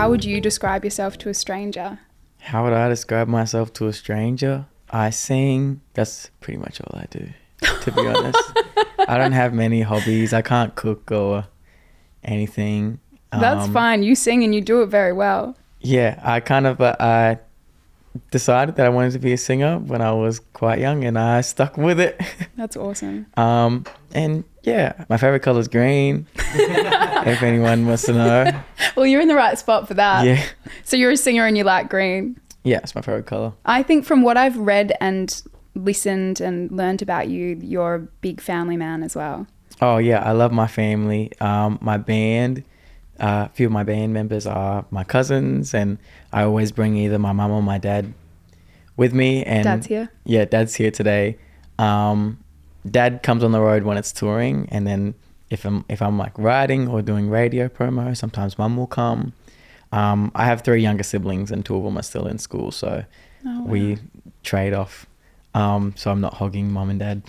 How would you describe yourself to a stranger? How would I describe myself to a stranger? I sing. That's pretty much all I do, to be honest. I don't have many hobbies. I can't cook or anything. That's fine. You sing and you do it very well. Yeah, I decided that I wanted to be a singer when I was quite young, and I stuck with it. That's awesome. And yeah, my favorite color is green. If anyone wants to know. Well, you're in the right spot for that. Yeah. So you're a singer and you like green. Yeah, it's my favorite color. I think from what I've read and listened and learned about you, you're a big family man as well. Oh yeah, I love my family. My band, a few of my band members are my cousins, and I always bring either my mum or my dad with me. And Dad's here? Yeah, Dad's here today. Dad comes on the road when it's touring, and then if I'm like writing or doing radio promo, sometimes Mum will come. I have 3 younger siblings, and 2 of them are still in school, so we trade off. So I'm not hogging Mum and Dad.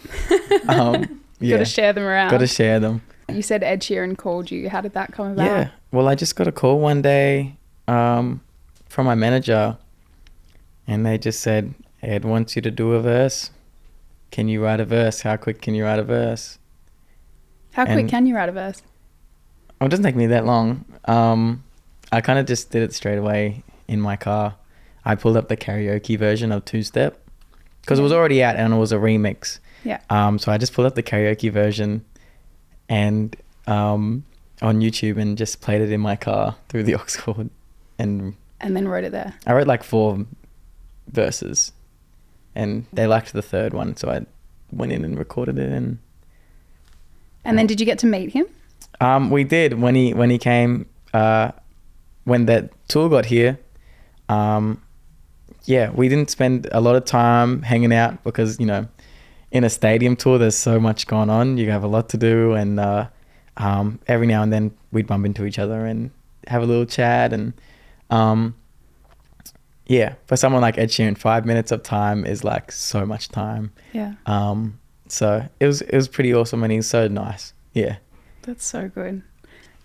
Got to share them around. Got to share them. You said Ed Sheeran called you. How did that come about? Yeah, well, I just got a call one day from my manager, and they just said, Ed wants you to do a verse. Can you write a verse? How quick can you write a verse? How quick can you write a verse? Oh, it doesn't take me that long. I kind of just did it straight away in my car. I pulled up the karaoke version of Two Step because it was already out and it was a remix. Yeah. So I just pulled up the karaoke version and on YouTube and just played it in my car through the aux cord and then wrote it there. I wrote like 4 verses and they liked the 3rd one, so I went in and recorded it. And then did you get to meet him? We did when he came. When that tour got here, we didn't spend a lot of time hanging out because, you know, in a stadium tour, there's so much going on. You have a lot to do, and every now and then we'd bump into each other and have a little chat. And for someone like Ed Sheeran, 5 minutes of time is like so much time. Yeah. So it was pretty awesome, and he's so nice. Yeah. That's so good.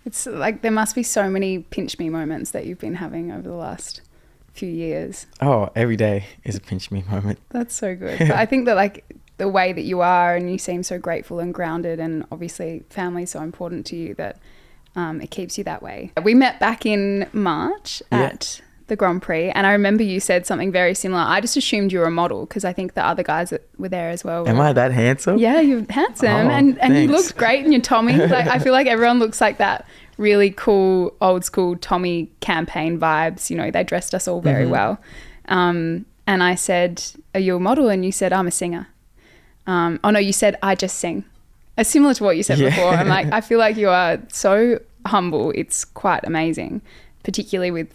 It's like there must be so many pinch me moments that you've been having over the last few years. Oh, every day is a pinch me moment. That's so good. But I think that like the way that you are and you seem so grateful and grounded, and obviously family is so important to you that it keeps you that way. We met back in March at the Grand Prix, and I remember you said something very similar. I just assumed you were a model because I think the other guys that were there as well. Am I that handsome? Yeah, you're handsome, and you looked great in your Tommy. Like I feel like everyone looks like that really cool old school Tommy campaign vibes. You know, they dressed us all very well. And I said, "Are you a model?" And you said, "I'm a singer." Oh no, you said, "I just sing." Similar to what you said before. I'm like, I feel like you are so humble. It's quite amazing, particularly with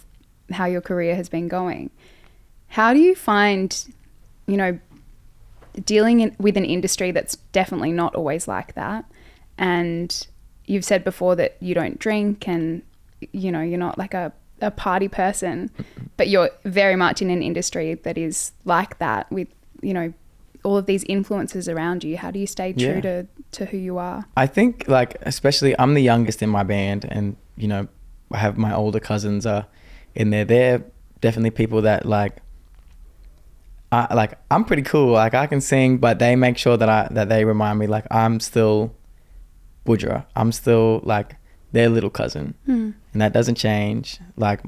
how your career has been going. How do you find, you know, dealing with an industry that's definitely not always like that? And you've said before that you don't drink and, you know, you're not like a party person, but you're very much in an industry that is like that with, you know, all of these influences around you. How do you stay true to who you are? I think like, especially I'm the youngest in my band, and, you know, I have my older cousins in there. They're definitely people that I'm pretty cool. Like I can sing, but they make sure that they remind me like I'm still Budjerah. I'm still like their little cousin, and that doesn't change. Like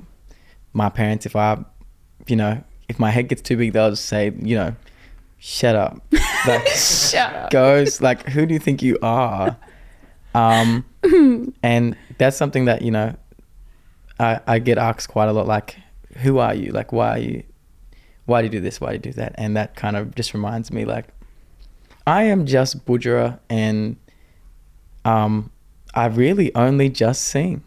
my parents, if my head gets too big, they'll just say, you know, shut up. Like, shut up. Goes like, who do you think you are? And that's something that, you know, I get asked quite a lot, like, who are you? Like, why do you do this? Why do you do that? And that kind of just reminds me, like, I am just Budjerah, and I really only just sing.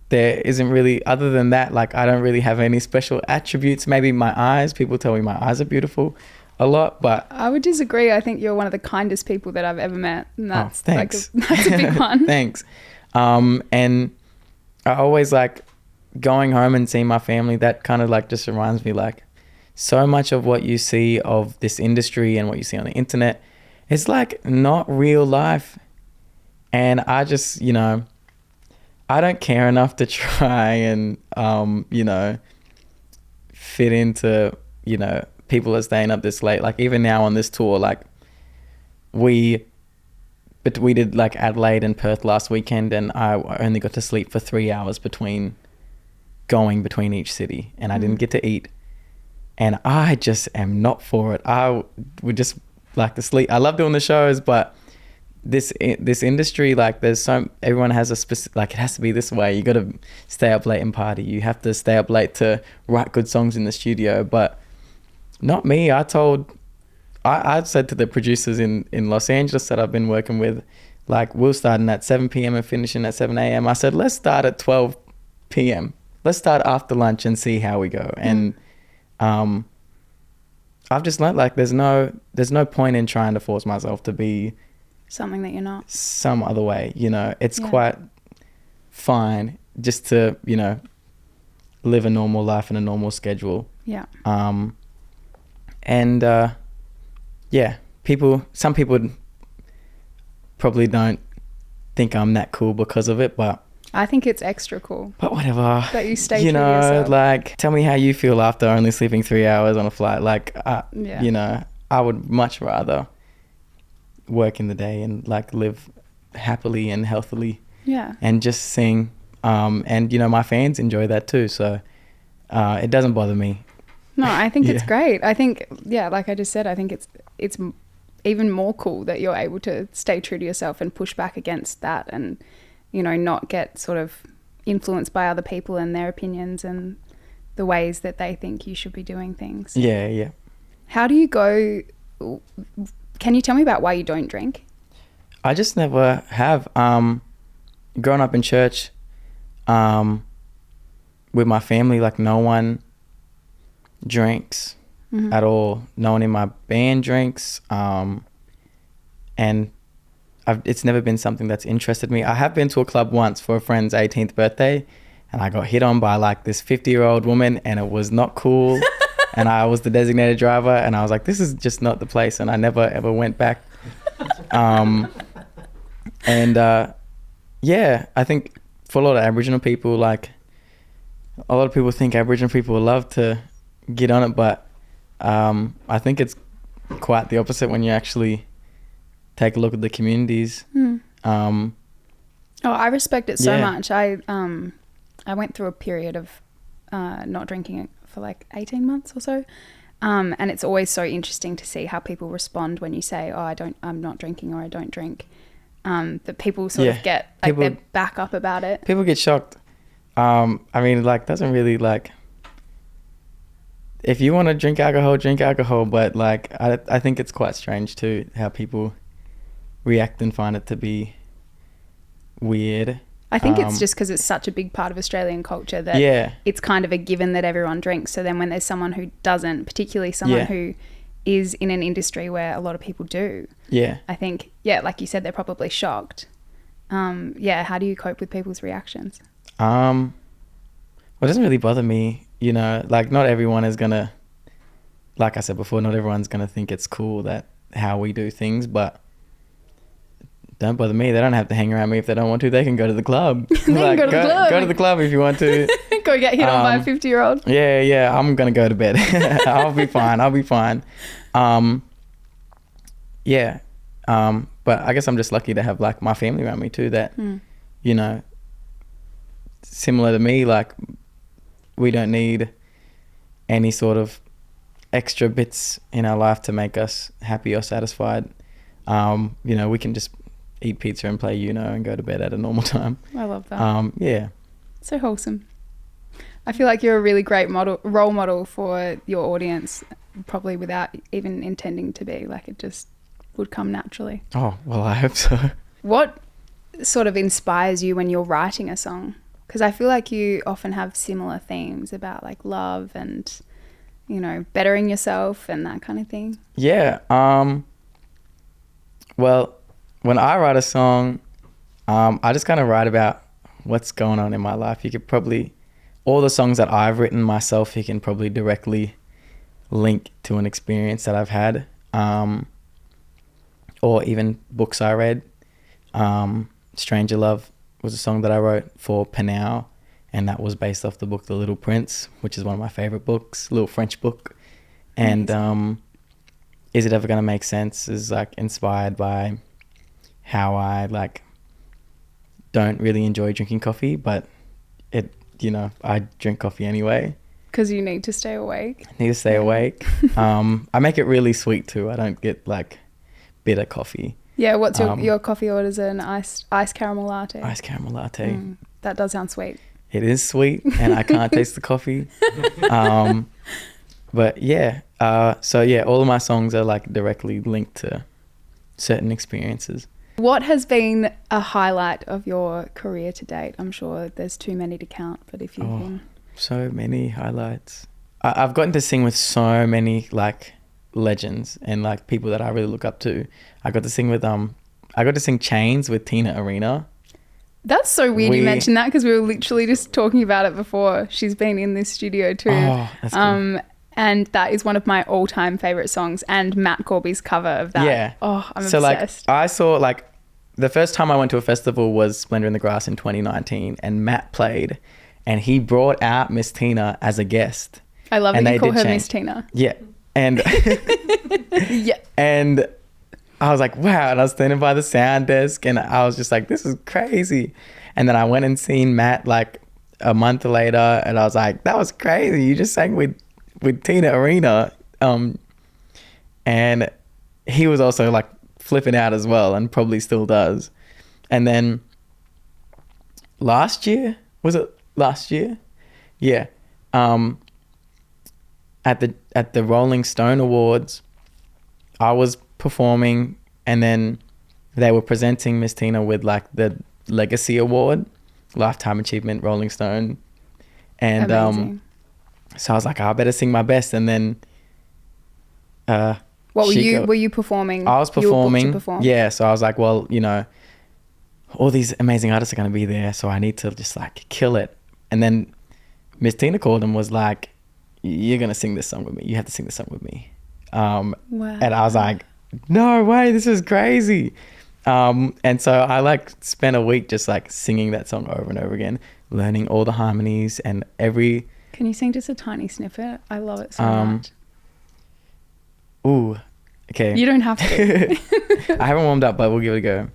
There isn't really, other than that, like, I don't really have any special attributes. Maybe my eyes, people tell me my eyes are beautiful a lot, but I would disagree. I think you're one of the kindest people that I've ever met, and that's thanks. That's a big one. Thanks. And I always like going home and seeing my family. That kind of like just reminds me, like, so much of what you see of this industry and what you see on the internet is like not real life. And I just, you know, I don't care enough to try and, you know, fit into, you know, people are staying up this late. Like even now on this tour, like we did like Adelaide and Perth last weekend, and I only got to sleep for 3 hours between each city, and I didn't get to eat, and I just am not for it. I would just like to sleep. I love doing the shows, but this industry, like everyone has a specific, like it has to be this way. You got to stay up late and party. You have to stay up late to write good songs in the studio, but not me. I said to the producers in Los Angeles that I've been working with, like we're starting at 7 p.m. and finishing at 7 a.m. I said, let's start at 12 p.m. Let's start after lunch and see how we go. And I've just learned like there's no point in trying to force myself to be something that you're not. Some other way, you know. It's quite fine just to, you know, live a normal life and a normal schedule. Yeah. Some people probably don't think I'm that cool because of it, but I think it's extra cool. But whatever. That you stay true to yourself. Like, tell me how you feel after only sleeping 3 hours on a flight. Like, you know, I would much rather work in the day and like live happily and healthily. Yeah. And just sing. And, you know, my fans enjoy that too. So it doesn't bother me. No, I think it's great. I think, like I just said, I think it's even more cool that you're able to stay true to yourself and push back against that and, you know, not get sort of influenced by other people and their opinions and the ways that they think you should be doing things. Yeah, yeah. How do you go? Can you tell me about why you don't drink? I just never have. Growing up in church with my family, like no one drinks at all. No one in my band drinks. And it's never been something that's interested me. I have been to a club once for a friend's 18th birthday, and I got hit on by like this 50-year-old woman, and it was not cool. And I was the designated driver, and I was like, this is just not the place. And I never ever went back. I think for a lot of Aboriginal people, like a lot of people think Aboriginal people love to get on it, but I think it's quite the opposite when you actually take a look at the communities. I respect it so much. I went through a period of not drinking for like 18 months or so, and it's always so interesting to see how people respond when you say, I'm not drinking, or I don't drink. That people sort of get like their back up about it. People get shocked. I mean, like, doesn't really like, if you want to drink alcohol, but like I think it's quite strange too how people react and find it to be weird. I think it's just because it's such a big part of Australian culture that it's kind of a given that everyone drinks. So then when there's someone who doesn't, particularly someone who is in an industry where a lot of people do, I think, like you said, they're probably shocked. How do you cope with people's reactions? Well, it doesn't really bother me, you know, like not everyone is gonna, like I said before, not everyone's gonna think it's cool that how we do things, but don't bother me. They don't have to hang around me if they don't want to. They can go to the club. They can go to the club. Go to the club if you want to. Go get hit on by a 50-year-old. Yeah. I'm going to go to bed. I'll be fine. But I guess I'm just lucky to have like my family around me too that, you know, similar to me, like we don't need any sort of extra bits in our life to make us happy or satisfied. You know, we can just eat pizza and play and go to bed at a normal time. I love that. Yeah. So wholesome. I feel like you're a really great role model for your audience, probably without even intending to be. Like it just would come naturally. Oh, well, I hope so. What sort of inspires you when you're writing a song? Because I feel like you often have similar themes about like love and, you know, bettering yourself and that kind of thing. Yeah. Well, when I write a song, I just kind of write about what's going on in my life. You could probably, all the songs that I've written myself, you can probably directly link to an experience that I've had, or even books I read. Stranger Love was a song that I wrote for Panau, and that was based off the book The Little Prince, which is one of my favorite books, little French book. And Is It Ever Gonna Make Sense is like inspired by how I like don't really enjoy drinking coffee, but I drink coffee anyway. Because you need to stay awake. I need to stay awake. I make it really sweet too. I don't get like bitter coffee. Yeah, what's your coffee orders? An iced caramel latte? Iced caramel latte. That does sound sweet. It is sweet and I can't taste the coffee. But yeah, all of my songs are like directly linked to certain experiences. What has been a highlight of your career to date? I'm sure there's too many to count, but if you can... So many highlights. I've gotten to sing with so many like legends and like people that I really look up to. I got to sing Chains with Tina Arena. That's so weird you mentioned that, because we were literally just talking about it before. She's been in this studio too. Oh, that's cool. And that is one of my all-time favorite songs, and Matt Corby's cover of that. Yeah. Oh, I'm so obsessed. Like I saw like the first time I went to a festival was Splendor in the Grass in 2019, and Matt played, and he brought out Miss Tina as a guest. I love that you call her Miss Tina. Yeah. And yeah. And I was like, wow. And I was standing by the sound desk and I was just like, this is crazy. And then I went and seen Matt like a month later, and I was like, that was crazy. You just sang with Tina Arena. And he was also like flipping out as well, and probably still does. And then last year? Yeah. At the Rolling Stone Awards, I was performing, and then they were presenting Miss Tina with like the Legacy Award, Lifetime Achievement Rolling Stone. And so I was like, I better sing my best. And then were you performing? I was performing. You were booked to perform? Yeah, so I was like, well, all these amazing artists are going to be there, so I need to just like kill it. And then Miss Tina called and was like, you're going to sing this song with me. You have to sing this song with me. Wow. And I was like, no way, this is crazy. And so I like spent a week just like singing that song over and over again, learning all the harmonies and every... Can you sing just a tiny snippet? I love it so much. Ooh, okay. You don't have to. I haven't warmed up, but we'll give it a go.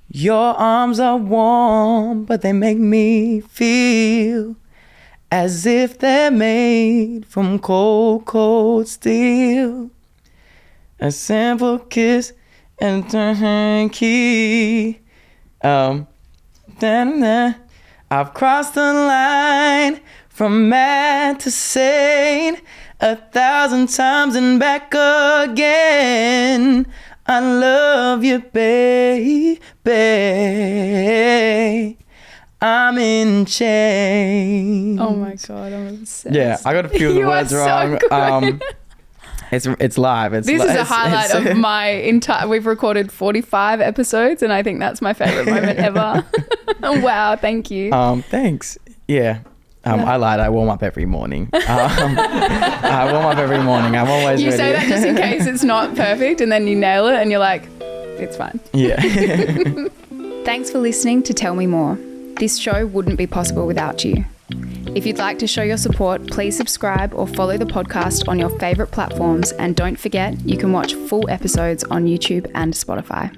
Your arms are warm, but they make me feel as if they're made from cold, cold steel. A simple kiss and turn key. I've crossed the line from mad to sane 1,000 times and back again. I love you, baby. I'm in chains. Oh my God, I'm obsessed. Yeah, I got a few of the words wrong. It's live. This is a highlight of my entire... We've recorded 45 episodes, and I think that's my favorite moment ever. Wow, thank you. Thanks. Yeah. I lied. I warm up every morning. I warm up every morning. I'm always ready. You say that just in case it's not perfect, and then you nail it and you're like, it's fine. Yeah. Thanks for listening to Tell Me More. This show wouldn't be possible without you. If you'd like to show your support, please subscribe or follow the podcast on your favourite platforms, and don't forget you can watch full episodes on YouTube and Spotify.